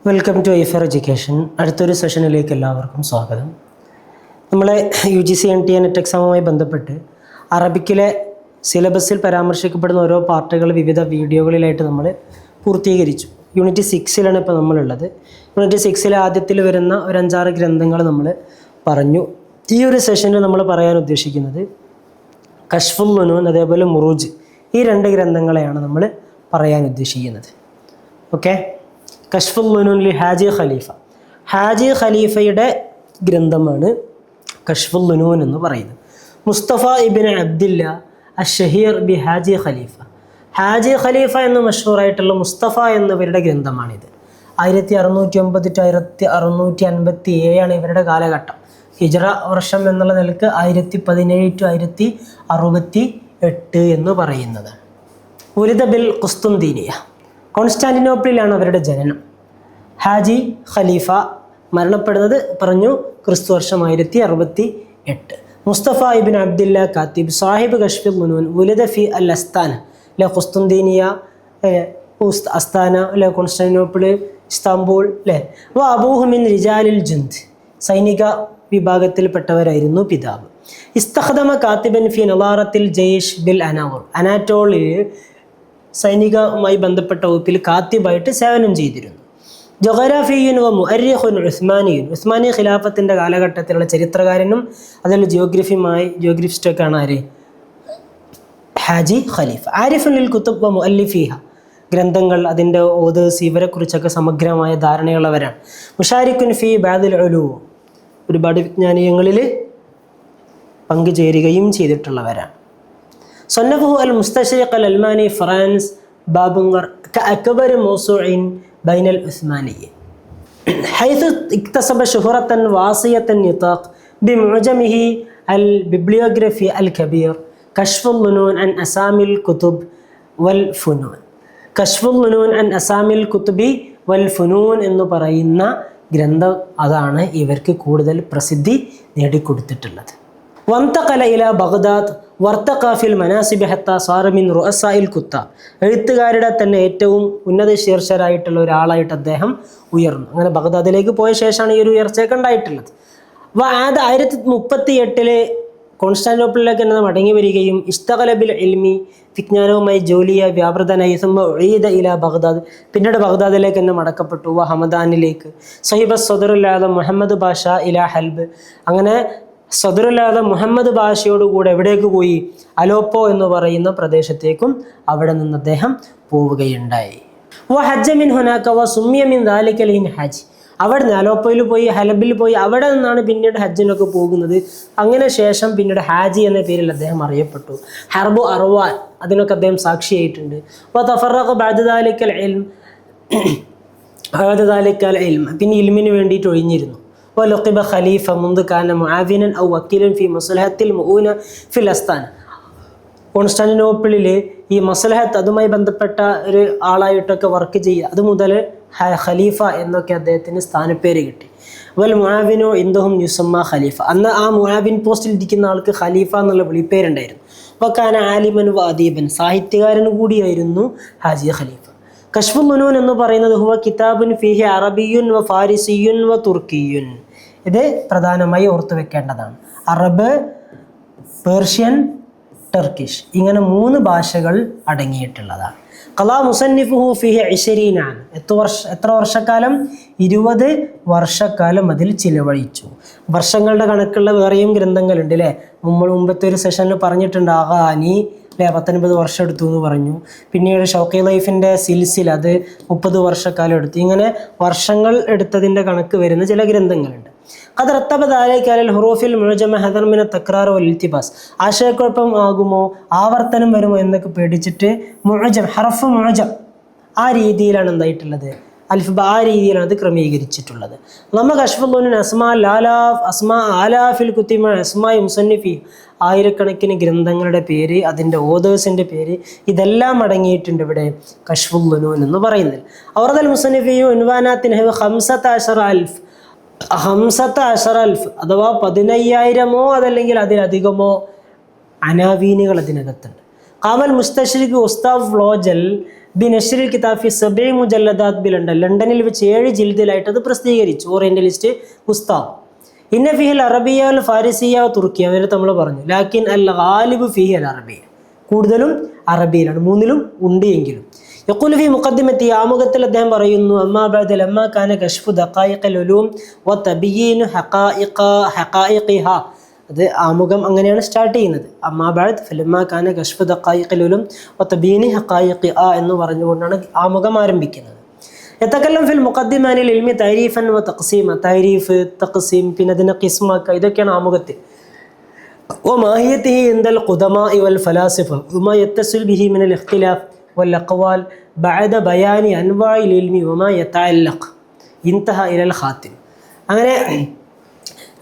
Welcome to ഐഫർ education. അടുത്തൊരു സെഷനിലേക്ക് എല്ലാവർക്കും സ്വാഗതം. നമ്മളെ UGC NTA നെറ്റ് എക്സാമുമായി ബന്ധപ്പെട്ട് അറബിക്കിലെ സിലബസിൽ പരാമർശിക്കപ്പെടുന്ന ഓരോ പാർട്ടുകൾ വിവിധ വീഡിയോകളിലായിട്ട് നമ്മൾ പൂർത്തീകരിച്ചു. യൂണിറ്റ് 6 ഇപ്പോൾ നമ്മളുള്ളത്. യൂണിറ്റ് 6 ആദ്യത്തിൽ വരുന്ന ഒരു 5-6 ഗ്രന്ഥങ്ങൾ നമ്മൾ പറഞ്ഞു. ഈ ഒരു സെഷനിൽ നമ്മൾ പറയാൻ ഉദ്ദേശിക്കുന്നത് കശ്ഫുൽ നുനൂൻ അതേപോലെ മുറൂജ്, ഈ 2 ഗ്രന്ഥങ്ങളെയാണ് നമ്മൾ പറയാൻ ഉദ്ദേശിക്കുന്നത്. ഓക്കെ, കശ്ഫുൽ നുനൂൻ ലി ഹാജി ഖലീഫ, ഹാജി ഖലീഫയുടെ ഗ്രന്ഥമാണ് കശ്ഫുൽ നുനൂൻ എന്ന് പറയുന്നത്. മുസ്തഫ ഇബ്ൻ അബ്ദില്ല അഷ്ഷഹീർ ബി ഹാജി ഖലീഫ, ഹാജി ഖലീഫ എന്ന് മഷഹൂറായിട്ടുള്ള മുസ്തഫ എന്നവരുടെ ഗ്രന്ഥമാണിത്. 1609 to 1657 ഇവരുടെ കാലഘട്ടം. ഹിജ്റ വർഷം എന്നുള്ള നിലക്ക് 1017 to 1068 എന്ന് പറയുന്നത്. ഉലിദ ബിൽ ഖുസ്തുൻദീനിയ, കോൺസ്റ്റാന്റിനോപ്പിളിലാണ് അവരുടെ ജനനം. ഹാജി ഖലീഫ മരണപ്പെടുന്നത് പറഞ്ഞു ക്രിസ്തു വർഷം 1068. മുസ്തഫ ഇബ്ൻ അബ്ദില്ല കാത്തിബ് സാഹിബ് കശ്ഫുൽ നുനൂൻ ഉലിദ ഫി അൽ അസ്താന അല്ലെ ഖുസ്തുൻദീനിയ, അസ്താന അല്ലെ കോൺസ്റ്റാന്റിനോപ്പിൾ, ഇസ്താംബൂൾ അല്ലെ. അപ്പോൾ അബൂഹു മിൻ റിജാലിൽ ജുന്ദ്, സൈനിക വിഭാഗത്തിൽപ്പെട്ടവരായിരുന്നു പിതാവ്. ഇസ്തഖദമ കാത്തിബൻ ഫി നളാറത്തിൽ ജയ്ഷ് ബിൽ അനാവൂർ, അനാറ്റോളിൽ സൈനികവുമായി ബന്ധപ്പെട്ട വകുപ്പിൽ കാത്തിബായിട്ട് സേവനം ചെയ്തിരുന്നു. ജോഗ്രാഫിയുൻ വ മുഅർരിഖുൻ ഉസ്മാനിയുൻ, ഉസ്മാനി ഖിലാഫത്തിൻ്റെ കാലഘട്ടത്തിലുള്ള ചരിത്രകാരനും അതിൽ ജിയോഗ്രഫിസ്റ്റൊക്കെയാണ് ആര്? ഹാജി ഖലീഫ. ആരിഫുൻ ലിൽ കുത്തുബ് വ മുഅല്ലിഫിഹ, ഗ്രന്ഥങ്ങൾ അതിൻ്റെ ഓതേഴ്സ് ഇവരെക്കുറിച്ചൊക്കെ സമഗ്രമായ ധാരണയുള്ളവരാണ്. മുഷാരിഖുൻ ഫി ബഅദിൽ ഉലൂം, ഒരുപാട് വിജ്ഞാനീയങ്ങളിൽ പങ്കുചേരുകയും ചെയ്തിട്ടുള്ളവരാണ്. صنفه المستشرق الألماني فرانس بابنجر كأكبر موسوع بين العثمانيين، حيث اكتسب شهرة واسعة النطاق بمعجمه الببليوغرافي الكبير كشف الظنون عن أسامي الكتب والفنون. كشف الظنون عن أسامي الكتب والفنون എന്ന് പറയുന്ന ഗ്രന്ഥം അതാണ് ഇവർക്ക് കൂടുതൽ പ്രസിദ്ധി നേടിക്കൊടുത്തിട്ടുള്ളത്. വന്തഖല ഇല ബഗ്ദാദ് വർത്തഖ ഫിൽ മനാസിബ് ഹത്താ സാറ മിൻ റുഅസാഇൽ കുത്താബ്, എഴുത്തുകാരുടെ തന്നെ ഏറ്റവും ഉന്നത ശീർഷരായിട്ടുള്ള ഒരാളായിട്ട് അദ്ദേഹം ഉയർന്നു. അങ്ങനെ ബഗ്ദാദിലേക്ക് പോയ ശേഷമാണ് ഈ ഒരു ഉയർച്ചയൊക്കെ ഉണ്ടായിട്ടുള്ളത്. അപ്പോൾ അത് 1038 കോൺസ്റ്റാന്റിനോപ്പിളിലേക്ക് തന്നെ മടങ്ങി വരികയും ഇസ്തഖല ബിൽ ഇൽമി, വിജ്ഞാനവുമായി ജോലിയായി വ്യാപൃതനായി ഈദ ഇല ബഗ്ദാദ്, പിന്നീട് ബഗ്ദാദിലേക്ക് തന്നെ മടക്കപ്പെട്ടു. വ ഹമദാനിലേക്ക് സഹിബ സദറുൽ ആദം മുഹമ്മദ് ബാഷ ഇല ഹൽബ്, അങ്ങനെ സദറുല്ലാദ മുഹമ്മദ് ബാഷയോടുകൂടെ എവിടേക്ക് പോയി? അലോപ്പോ എന്ന് പറയുന്ന പ്രദേശത്തേക്കും അവിടെ നിന്ന് അദ്ദേഹം പോവുകയുണ്ടായി. വ ഹജ്ജ മിൻ ഹുനാക വ സുമ്മിയ മിൻ ദാലിക ലിൻ ഹജ്ജ്, അവിടെ നിന്ന് അലോപ്പയിൽ പോയി ഹലബിൽ പോയി അവിടെ നിന്നാണ് പിന്നീട് ഹജ്ജിനൊക്കെ പോകുന്നത്. അങ്ങനെ ശേഷം പിന്നീട് ഹാജി എന്ന പേരിൽ അദ്ദേഹം അറിയപ്പെട്ടു. ഹർബു അർവാൻ, അതിനൊക്കെ അദ്ദേഹം സാക്ഷിയായിട്ടുണ്ട്. വ തഫറഖ ബഅദ ദാലികൽ ഇൽം, പിന്നെ ഇൽമിന് വേണ്ടിയിട്ട് ഒഴിഞ്ഞിരുന്നു. ولقب خليفة منذ كان معاونا أو وكيلا في مصلحة المؤونة في الأستانة, കോൺസ്റ്റാന്റിനോപ്പിളിൽ ഈ മസ്ലഹത്ത് അതുമായി ബന്ധപ്പെട്ട ഒരു ആളായിട്ടൊക്കെ വർക്ക് ചെയ്യുക, അതുമുതൽ ഖലീഫ എന്നൊക്കെ അദ്ദേഹത്തിന് സ്ഥാനപ്പേര് കിട്ടി. വൽ മുആവിനു ഇന്ദഹും യുസമ്മ ഖലീഫ, അന്ന് ആ മുആവിൻ പോസ്റ്റിൽ ഇരിക്കുന്ന ആൾക്ക് ഖലീഫ എന്നുള്ള വിളിപ്പേരുണ്ടായിരുന്നു. വകാന ആലിമൻ വ അദീബൻ, സാഹിത്യകാരൻ കൂടിയായിരുന്നു ഹാജി ഖലീഫ. കശ്ഫുൽ നുനൂൻ എന്ന് പറയുന്നത് ഹുവ കിതാബുൻ ഫീഹി അറബിയുൻ വ ഫാരിസിയുൻ വ തുർക്കിയുൻ, ഇത് പ്രധാനമായി ഓർത്തു വെക്കേണ്ടതാണ്. അറബ്, പേർഷ്യൻ, ടർക്കിഷ്, ഇങ്ങനെ 3 ഭാഷകൾ അടങ്ങിയിട്ടുള്ളതാണ്. ഖലാ മുസന്നിഫുഹു ഫീഹി 20 ആം, എത്ര വർഷക്കാലം? 20 വർഷക്കാലം അതിൽ ചിലവഴിച്ചു. വർഷങ്ങളുടെ കണക്കുള്ള വേറെയും ഗ്രന്ഥങ്ങളുണ്ട് അല്ലേ. മുമ്പത്തെ ഒരു സെഷനിൽ പറഞ്ഞിട്ടുണ്ട് ആഗാനി 19 വർഷം എടുത്തു എന്ന് പറഞ്ഞു. പിന്നീട് ഷൗക്കി ലൈഫിൻ്റെ സിൽസിൽ അത് 30 വർഷക്കാലം എടുത്തു. ഇങ്ങനെ വർഷങ്ങൾ എടുത്തതിൻ്റെ കണക്ക് വരുന്ന ചില ഗ്രന്ഥങ്ങളുണ്ട്. അത് റത്തബദാലേക്കാലിൽ ഹുറൂഫിൽ മുഅ്ജമ ഹദർ മിന തക്രാർ വൽ ഇൽതിബാസ്, ആശയക്കുഴപ്പം ആകുമോ, ആവർത്തനം വരുമോ എന്നൊക്കെ പേടിച്ചിട്ട് മുഅ്ജം, ഹർഫ് മുഅ്ജം, ആ രീതിയിലാണ് എന്തായിട്ടുള്ളത്, അൽഫബ, ആ രീതിയിലാണ് അത് ക്രമീകരിച്ചിട്ടുള്ളത്. നമ്മ കശ്ഫുൽ നുനൂൻ അസ്മാ ആലാഫിൽ കുത്തിമ അസ്മായി മുസന്നിഫി, ആയിരക്കണക്കിന് ഗ്രന്ഥങ്ങളുടെ പേര്, അതിൻ്റെ ഓതേഴ്സിൻ്റെ പേര്, ഇതെല്ലാം അടങ്ങിയിട്ടുണ്ട് ഇവിടെ കശ്ഫുൽ നുനൂൻ എന്ന് പറയുന്നത്. അവറദൽ മുസന്നിഫിയു ഉൻവാനാത്തിൻ 15,000 അഥവാ 15,000 അതല്ലെങ്കിൽ അതിലധികമോ അനാവീനുകൾ അതിനകത്തുണ്ട്. ഖാമൽ മുസ്തശ്രിഖ് ഉസ്താദ് ഫ്ലോജൽ ബിനശ്രിൽ കിതാബ് ഫി 7 മുജല്ലദാത്ത് ബി ലണ്ടനിൽ വെച്ച് 7 ജിൽദിലായിട്ട് അത് പ്രസിദ്ധീകരിച്ചു. ഓറിയന്റലിസ്റ്റ് ഉസ്താദ്. ഇന്ന ഫിഹിൽ അറബിയ അൽ ഫാരിസിയ തുർക്കിയ അവരെ നമ്മൾ പറഞ്ഞു. ലാക്കിൻ അൽ ഗാലിബ് ഫിഹി അൽ അറബിയ, കൂടുതലും അറബിയിലാണ്, മൂന്നിലും ഉണ്ട് എങ്കിലും. യഖൂലു ഫി മുഖദ്ദിമത്തി, ആമുഖത്തിൽ അദ്ദേഹം പറയുന്നു, അമ്മാ ബഅദ ലമ്മാ കാന കശ്ഫു ദഖായിഖൽ ഉലൂം വ തബയീനു ഹഖായിഖിഹാ. അത് ആമുഖം അങ്ങനെയാണ് സ്റ്റാർട്ട് ചെയ്യുന്നത്. അമ്മാ ബഅദ് ഫലമ്മാ കാന കശ്ഫു ദഖായിഖൽ ഉലൂം വ തബയീനു ഹഖായിഖിഹാ എന്ന് പറഞ്ഞുകൊണ്ടാണ് ആമുഖം ആരംഭിക്കുന്നത്. യതകല്ലം ഫിൽ മുഖദ്ദിമ അനിൽ ഇൽമി തഅരീഫൻ വ തഖ്സീമ, തഅരീഫ്, തഖ്സീം, പിന്നെ അതിനെ ഖിസ്മാക്കുക, ഇതൊക്കെയാണ് ആമുഖത്തിൽ. വമാഹിയതിഹി ഇൻദൽ ഖുദമാഇ വൽ ഫലാസിഫ വമാ യത്തസിൽ ബിഹി മിനൽ ഇഖ്തിലാഫ് വൽ അഖ്വാൽ ബഅദ ബയാനി അൻവാഇൽ ഇൽമി വമാ യതഅല്ലഖ് ഇൻതഹ ഇലൽ ഖാത്തിം. അങ്ങനെ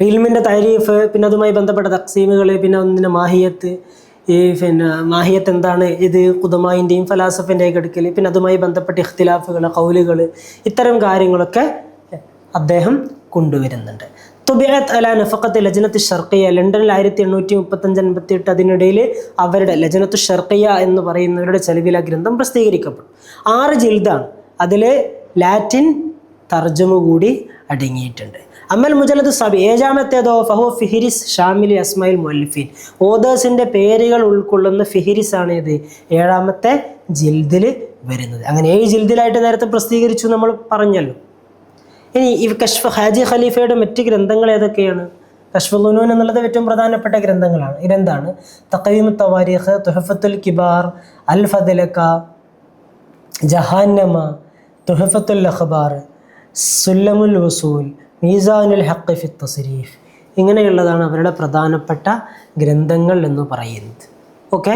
ഇൽമിൻ്റെ തഅരീഫ്, പിന്നെ അതുമായി ബന്ധപ്പെട്ട തഖ്സീമുകൾ, പിന്നെ ഒന്നിൻ്റെ മാഹിയത്ത്, പിന്നെ മാഹിയത്ത് എന്താണ്, ഇത് ഖുദമായിൻ്റെയും ഫലാസഫിൻ്റെയും എടുക്കൽ, പിന്നെ അതുമായി ബന്ധപ്പെട്ട ഇഖ്തിലാഫുകൾ, ഖൗലുകൾ, ഇത്തരം കാര്യങ്ങളൊക്കെ അദ്ദേഹം കൊണ്ടുവരുന്നുണ്ട്. തുബിഅത്ത് അല നഫഖത്ത് ലജ്നത്ത് ഷർഖിയ, ലണ്ടനിൽ 1835-38 അതിനിടയിൽ അവരുടെ ലജ്നത്ത് ഷർഖിയ എന്ന് പറയുന്നവരുടെ ചെലവിൽ ആ ഗ്രന്ഥം പ്രസിദ്ധീകരിക്കപ്പെട്ടു. 6 ജിൽദാണ്. അതിൽ ലാറ്റിൻ തർജ്ജമ കൂടി അടങ്ങിയിട്ടുണ്ട്. അമ്മൽ മുജല്ലദ് സബി, 7ാമത്തേതോ ഫഹു ഫിഹിരിസ് ഷാമിലി അസ്മായിൽ മുഅല്ലിഫീൻ, ഓതേഴ്സിൻ്റെ പേരുകൾ ഉൾക്കൊള്ളുന്ന ഫിഹിരിസ് ആണ് ഇത് 7ാമത്തെ ജിൽദിൽ വരുന്നത്. അങ്ങനെ 7 ജിൽദിലായിട്ട് നേരത്തെ പ്രസിദ്ധീകരിച്ചു നമ്മൾ പറഞ്ഞല്ലോ. ഇനി ഈ കശ്ഫ് ഹാജി ഖലീഫയുടെ മറ്റ് ഗ്രന്ഥങ്ങൾ ഏതൊക്കെയാണ്? കശ്ഫുൽ ഉനൂൻ എന്നുള്ളത് ഏറ്റവും പ്രധാനപ്പെട്ട ഗ്രന്ഥങ്ങളാണ്. ഇതെന്താണ്? തഖ്വീമുത്ത് തവാരീഖ്, തുഹഫത്തുൽ കിബാർ, അൽ ഫദലക, ജഹാന്നമ, തുഹഫത്തുൽ അഖ്ബാർ, സുല്ലമുൽ വസൂൽ, മീസാനുൽ ഹഖ് ഫി തസ്രീഫ്, ഇങ്ങനെയുള്ളതാണ് അവരുടെ പ്രധാനപ്പെട്ട ഗ്രന്ഥങ്ങൾ എന്ന് പറയുന്നത്. ഓക്കെ,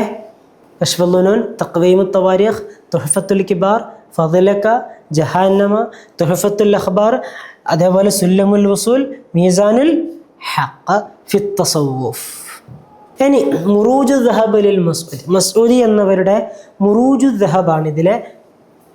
കശ്ഫുൽ ഉനൂൻ, തഖ്വീമുത്ത് തവാരീഖ്, തുഹഫത്തുൽ കിബാർ, ഫദലക, ജഹാന്നമ, തുഹഫത്തുൽ അഖ്ബാർ, അതേപോലെ സുല്ലമുൽ വസൂൽ, മീസാനുൽ ഹഖ് ഫി തസവ്വുഫ്. ഇനി മുറൂജു ദഹബ് ലിൽ മസ്ഊദി, മസ്ഊദി എന്നവരുടെ മുറൂജു ദഹബാണ് ഇതിലെ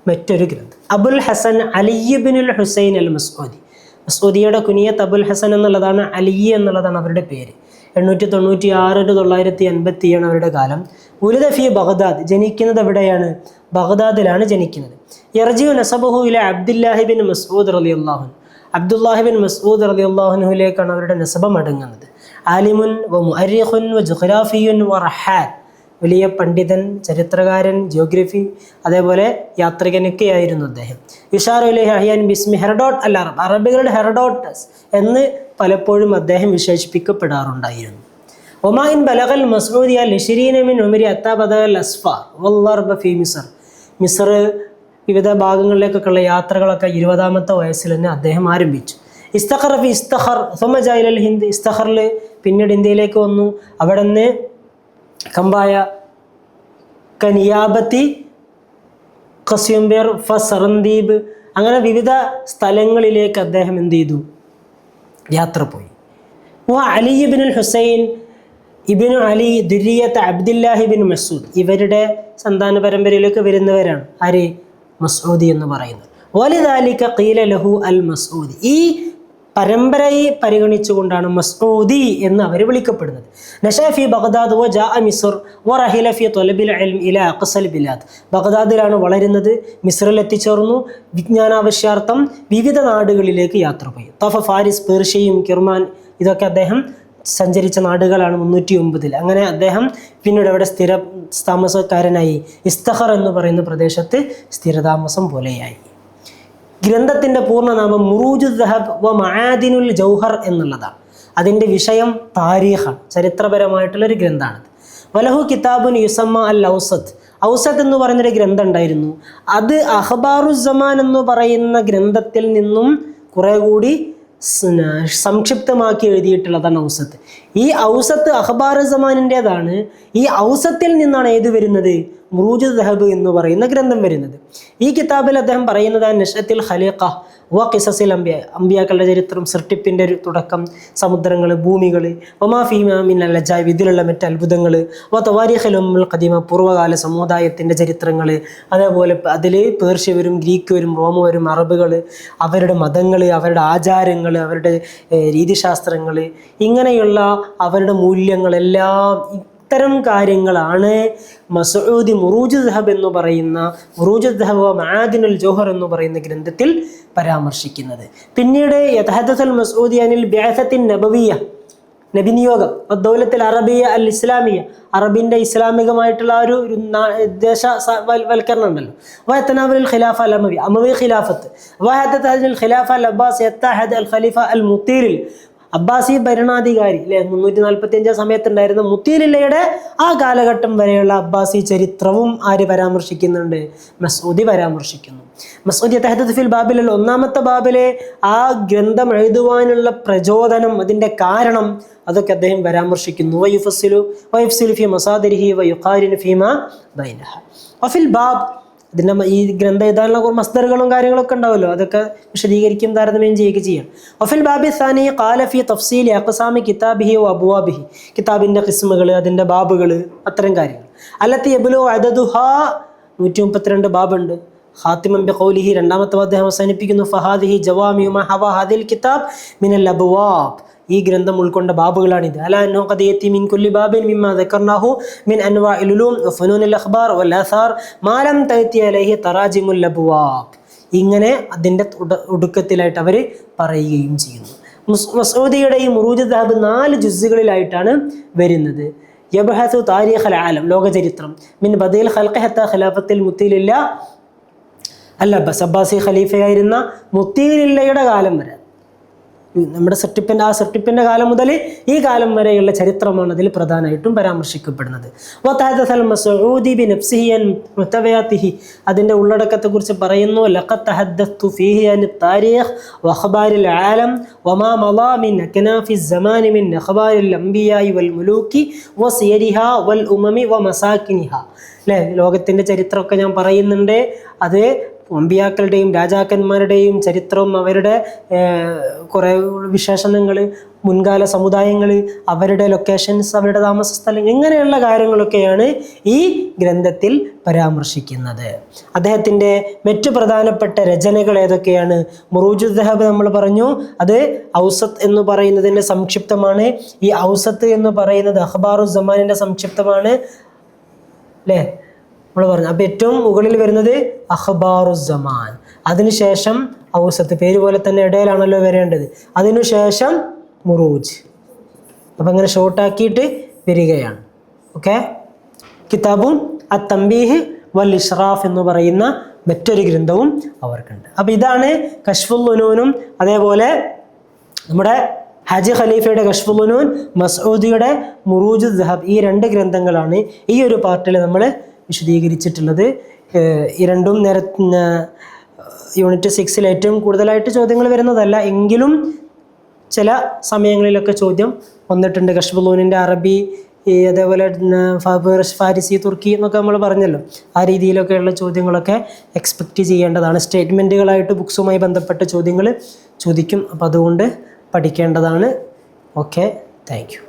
മറ്റൊരു ഗ്രന്ഥം. അബുൽ ഹസൻ അലി ഇബ്നുൽ ഹുസൈൻ അൽ മസ്ഊദി, മസ്ഊദിയുടെ കുനിയത്ത് അബുൽ ഹസൻ എന്നുള്ളതാണ്, അലി എന്നുള്ളതാണ് അവരുടെ പേര്. 896-980 അവരുടെ കാലം. ഉലിദ ഫി ബഗ്ദാദ്, ജനിക്കുന്നത് എവിടെയാണ്? ബഗ്ദാദിലാണ് ജനിക്കുന്നത്. യർജിഉ നസബഹു ഇല അബ്ദുല്ലാഹി ബിൻ മസ്ഊദ് റളിയല്ലാഹു അൻഹു, അബ്ദുല്ലാഹി ബിൻ മസ്ഊദ് റളിയല്ലാഹു അൻഹുവിലേക്കാണ് അവരുടെ നസബ് മടങ്ങുന്നത്. ആലിമുൻ വ മുഅർരിഖുൻ വ ജുഗ്രാഫിയുൻ വ റഹാൻ, വലിയ പണ്ഡിതൻ, ചരിത്രകാരൻ, ജിയോഗ്രഫി, അതേപോലെ യാത്രികനൊക്കെയായിരുന്നു അദ്ദേഹം. യുഷാറു ഇലൈഹി അഹ്യാൻ ബിസ്മി ഹെറഡോട്ട് അൽ അറബ്, അറബികളുടെ ഹെറഡോട്ടസ് എന്ന് പലപ്പോഴും അദ്ദേഹം വിശേഷിപ്പിക്കപ്പെടാറുണ്ടായിരുന്നു. ഒമായിൻ ബലഗൽ മസ്ഊദിയ ലിശ്രീന മിൻ ഉമരി അത്താ ബദൽ അസ്ഫാർ വല്ലർബ ഫി മിസ്ർ, മിസ്ർ വിവിധ ഭാഗങ്ങളിലേക്കൊക്കെയുള്ള യാത്രകളൊക്കെ 20ാമത്തെ വയസ്സിൽ തന്നെ അദ്ദേഹം ആരംഭിച്ചു. ഇസ്തഖർ ഫി ഇസ്തഖർ സുമ ജാഇലൽ ഹിന്ദ്, ഇസ്തഖറിൽ പിന്നീട് ഇന്ത്യയിലേക്ക് വന്നു. അവിടെ നിന്ന് കമ്പായ, കനിയാബത്തി, ഖസ്യുംബേർ, ഫസറന്ദീബ്, അങ്ങനെ വിവിധ സ്ഥലങ്ങളിലേക്ക് അദ്ദേഹം എന്ത് ചെയ്തു? യാത്ര പോയി. അലി ഇബ്നുൽ ഹുസൈൻ ഇബ്നു അലി ദുരിയത്ത് അബ്ദുല്ലാഹി ബിൻ മസ്ഊദ്, ഇവരുടെ സന്താന പരമ്പരയിലേക്ക് വരുന്നവരാണ് ആര്? മസ്ഊദി എന്ന് പറയുന്നത്. വലിദാലിക ഖീല ലഹു അൽ മസ്ഊദി, ഈ പരമ്പരയെ പരിഗണിച്ചുകൊണ്ടാണ് മസ്ഊദി എന്ന് അവർ വിളിക്കപ്പെടുന്നത്. നശഅ ഫി ബഗ്ദാദ് വ ജാഅ മിസ്ർ വ റഹില ഫി ത്വലബിൽ ഇൽം ഇലാ അഖ്സൽ ബിലാദ്, ബഗ്ദാദിലാണ് വളരുന്നത്, മിസ്റിൽ എത്തിച്ചേർന്നു, വിജ്ഞാനാവശ്യാർത്ഥം വിവിധ നാടുകളിലേക്ക് യാത്ര പോയി. തഫ ഫാരിസ്, പേർഷ്യയും കിർമാൻ, ഇതൊക്കെ അദ്ദേഹം സഞ്ചരിച്ച നാടുകളാണ് 309. അങ്ങനെ അദ്ദേഹം പിന്നീട് അവിടെ സ്ഥിര താമസക്കാരനായി. ഇസ്തഖർ എന്ന് പറയുന്ന പ്രദേശത്ത് സ്ഥിരതാമസം പോലെയായി. ഗ്രന്ഥത്തിൻ്റെ പൂർണ്ണനാമം മുറൂജു ദഹബ് വ മആദിനുൽ ജൗഹർ എന്നുള്ളതാണ്. അതിൻ്റെ വിഷയം താരീഖാണ്, ചരിത്രപരമായിട്ടുള്ളൊരു ഗ്രന്ഥമാണിത്. വലഹു കിതാബുൻ യുസമ്മ അൽ ഔസത്ത്, ഔസത്ത് എന്ന് പറയുന്നൊരു ഗ്രന്ഥം ഉണ്ടായിരുന്നു. അത് അഖ്ബാറുസ്സമാൻ എന്ന് പറയുന്ന ഗ്രന്ഥത്തിൽ നിന്നും കുറെ കൂടി സംക്ഷിപ്തമാക്കി എഴുതിയിട്ടുള്ളതാണ് ഔസത്ത്. ഈ ഔസത്ത് അഖ്ബാറുസ്സമാനിൻ്റെതാണ്. ഈ ഔസത്തിൽ നിന്നാണ് ഏത് വരുന്നത്? മുറൂജു ദഹബ് എന്ന് പറയുന്ന ഗ്രന്ഥം വരുന്നത്. ഈ കിതാബിൽ അദ്ദേഹം പറയുന്നത് നഷ്അത്തിൽ ഖലീഖ വ ഖിസസിൽ അംബിയ, അംബിയാക്കളുടെ ചരിത്രം, സൃഷ്ടിപ്പിൻ്റെ ഒരു തുടക്കം, സമുദ്രങ്ങൾ, ഭൂമികൾ, വമാ ഫീമാ മിനൽ അജായിബ്, ഇതിലുള്ള മറ്റ് അത്ഭുതങ്ങൾ, വ തവാരീഖുൽ ഉമ്മൽ ഖദീമ, പൂർവ്വകാല സമുദായത്തിൻ്റെ ചരിത്രങ്ങൾ, അതേപോലെ അതിൽ പേർഷ്യവരും ഗ്രീക്കുവരും റോമവരും അറബുകൾ, അവരുടെ മതങ്ങൾ, അവരുടെ ആചാരങ്ങൾ, അവരുടെ രീതിശാസ്ത്രങ്ങൾ, ഇങ്ങനെയുള്ള അവരുടെ മൂല്യങ്ങളെല്ലാം ഇത്തരം കാര്യങ്ങളാണ് മസ്ഊദി മുറൂജ് ദഹബ് എന്ന് പറയുന്ന മുറൂജ് ദഹബ് വ മആദിനുൽ ജൗഹർ എന്ന് പറയുന്ന ഗ്രന്ഥത്തിൽ പരാമർശിക്കുന്നത്. പിന്നീട് യതഹദ്ദസുൽ മസ്ഊദി അനിൽ ബിഅസത്തിൻ നബവിയ്യ, നബി നിയോഗം, ദൗലത്തുൽ അറബിയ അൽ ഇസ്ലാമിയ, അറബിൻ്റെ ഇസ്ലാമികമായിട്ടുള്ള ഒരു ദേശവൽക്കരണം ഉണ്ടല്ലോ. വയത്തനാവൽ ഖിലാഫ അൽ അമവി, അമവി ഖിലാഫത്ത്, വഹദത്തുൽ ഖിലാഫ അൽ അബ്ബാസി യത്തഹദ് അൽ ഖലീഫ അൽ മുത്തീരിൽ, അബ്ബാസി ഭരണാധികാരി അല്ലെ 345 സമയത്തുണ്ടായിരുന്ന മുത്തീരില്ലയുടെ ആ കാലഘട്ടം വരെയുള്ള അബ്ബാസി ചരിത്രവും ആര് പരാമർശിക്കുന്നുണ്ട്? മസ്ഊദി പരാമർശിക്കുന്നു. മസ്ഊദി തഹദത്ത് ഫിൽ ബാബിൽ ഒന്നാമത്തെ ബാബിലെ ആ ഗ്രന്ഥം എഴുതുവാനുള്ള പ്രചോദനം, അതിൻ്റെ കാരണം, അതൊക്കെ അദ്ദേഹം പരാമർശിക്കുന്നു. വയുഫ്സിലു ഫി മസാദിരിഹി വയുഖാരിനു ഫീമാ ബൈനഹ വഫിൽ ബാബ്. ഇതിൻ്റെ ഈ ഗ്രന്ഥം എഴുതാനുള്ള കുറേ മസ്ദറുകളും കാര്യങ്ങളൊക്കെ ഉണ്ടാവുമല്ലോ, അതൊക്കെ വിശദീകരിക്കും താരതമ്യം ചെയ്യുകയും ചെയ്യാം. വഫിൽ ബാബി സാനി ഖാല ഫി തഫ്സീലി അഖ്സാമി കിതാബിഹി വ അബ്വാബിഹി, കിതാബിൻ്റെ ഖിസ്മുകൾ, അതിൻ്റെ ബാബുകൾ, അത്തരം കാര്യങ്ങൾ. അല്ലത്തി യബ്ലു അദദുഹാ 132 ബാബുണ്ട്. ഖാത്തിമൻ ബിഖൗലിഹി, രണ്ടാമത്തെ അദ്ദേഹം അവസാനിപ്പിക്കുന്നു ഫഹാദിഹി ജവാമിഉ മാ ഹവ ഹാദിൽ കിതാബ് മിനൽ അബ്വാബ്, ഈ ഗ്രന്ഥം ഉൾക്കൊണ്ട ബാബുകളാണിത്. അലാ അന്നഹു ഖദ് യതി മിൻ കുല്ലി ബാബിൻ മിമ്മാ ദക്കർനാഹു മിൻ അൻവാഇൽ ഉലൂം വ ഫുനൂനിൽ അഖ്ബാർ വൽ ആസാർ മാ ലം തഅതി അലൈഹി തറാജിമുൽ അബ്വാബ്. ഇങ്ങനെ അതിൻ്റെ ഒടുക്കത്തിലായിട്ട് അവർ പറയുകയും ചെയ്യുന്നു. മസ്ഊദിയുടെ ഈ മുറൂജ് ദഹബ് 4 ജുസുകളിലായിട്ടാണ് വരുന്നത്. യബ്ഹസു താരീഖൽ ആലം, ലോകചരിത്രം, മിൻ ബദീൽ ഖൽഖി ഹത്താ ഖിലാഫത്തിൽ മുത്തീലില്ല അൽ അബ്ബാസ്, അബ്ബാസി ഖലീഫയായിരുന്ന മുത്തീലില്ലയുടെ കാലം വരെ, നമ്മുടെ സൃഷ്ടിപ്പിൻ്റെ കാലം മുതൽ ഈ കാലം വരെയുള്ള ചരിത്രമാണ് അതിൽ പ്രധാനമായിട്ടും പരാമർശിക്കപ്പെടുന്നത്. അതിൻ്റെ ഉള്ളടക്കത്തെക്കുറിച്ച് പറയുന്നു. ലഖദ് തഹദ്ദസ്തു ഫീഹി അനി താരീഖ് വഅഖ്ബാരിൽ ആലം വമാ മളാ മിൻ അക്നാഫി الزمان മിൻ അഖ്ബാരിൽ അംബിയാഇ വൽ മുലൂക്കി വസിയരിഹാ വൽ ഉമമി വമസാകിനിഹാ. അല്ലേ, ലോകത്തിൻ്റെ ചരിത്രമൊക്കെ ഞാൻ പറയുന്നുണ്ട്. അത് അമ്പിയാക്കളുടെയും രാജാക്കന്മാരുടെയും ചരിത്രവും അവരുടെ കുറേ വിശേഷണങ്ങൾ, മുൻകാല സമുദായങ്ങൾ, അവരുടെ ലൊക്കേഷൻസ്, അവരുടെ താമസ സ്ഥലങ്ങൾ, ഇങ്ങനെയുള്ള കാര്യങ്ങളൊക്കെയാണ് ഈ ഗ്രന്ഥത്തിൽ പരാമർശിക്കുന്നത്. അദ്ദേഹത്തിൻ്റെ മറ്റു പ്രധാനപ്പെട്ട രചനകൾ ഏതൊക്കെയാണ്? മുറൂജുദ് ദഹബ് നമ്മൾ പറഞ്ഞു, അത് ഔസത്ത് എന്ന് പറയുന്നതിൻ്റെ സംക്ഷിപ്തമാണ്. ഈ ഔസത്ത് എന്ന് പറയുന്നത് അഖ്ബാറുസ് സമാനിൻ്റെ സംക്ഷിപ്തമാണ്, അല്ലേ, നമ്മൾ പറഞ്ഞു. അപ്പോൾ ഏറ്റവും മുകളിൽ വരുന്നത് അഖ്ബാറുസ് സമാൻ, അതിനുശേഷം ഔസത്ത്, പേര് പോലെ തന്നെ ഇടയിലാണല്ലോ വരേണ്ടത്, അതിനുശേഷം മുറൂജ്. അപ്പം അങ്ങനെ ഷോർട്ടാക്കിയിട്ട് വരികയാണ്. ഓക്കെ. കിതാബും അത്തംബീഹ് വൽ ഇഷ്റാഫ് എന്ന് പറയുന്ന മറ്റൊരു ഗ്രന്ഥവും അവർക്കുണ്ട്. അപ്പം ഇതാണ് കശ്ഫുൽ ഉനൂനും അതേപോലെ നമ്മുടെ ഹാജി ഖലീഫയുടെ കശ്ഫുൽ ഉനൂൻ, മസ്ഊദിയുടെ മുറൂജുദ് ദഹബ്, ഈ 2 ഗ്രന്ഥങ്ങളാണ് ഈ ഒരു പാർട്ടിൽ നമ്മൾ വിശദീകരിച്ചിട്ടുള്ളത്. ഈ രണ്ടും യൂണിറ്റ് 6 ഏറ്റവും കൂടുതലായിട്ട് ചോദ്യങ്ങൾ വരുന്നതല്ല, എങ്കിലും ചില സമയങ്ങളിലൊക്കെ ചോദ്യം വന്നിട്ടുണ്ട്. കശ്ഫുൽ അറബി, അതേപോലെ ഫാരിസി, തുർക്കി എന്നൊക്കെ നമ്മൾ പറഞ്ഞല്ലോ, ആ രീതിയിലൊക്കെയുള്ള ചോദ്യങ്ങളൊക്കെ എക്സ്പെക്റ്റ് ചെയ്യേണ്ടതാണ്. സ്റ്റേറ്റ്മെൻറ്റുകളായിട്ട് ബുക്സുമായി ബന്ധപ്പെട്ട ചോദ്യങ്ങൾ ചോദിക്കും, അപ്പോൾ അതുകൊണ്ട് പഠിക്കേണ്ടതാണ്. Okay, thank you.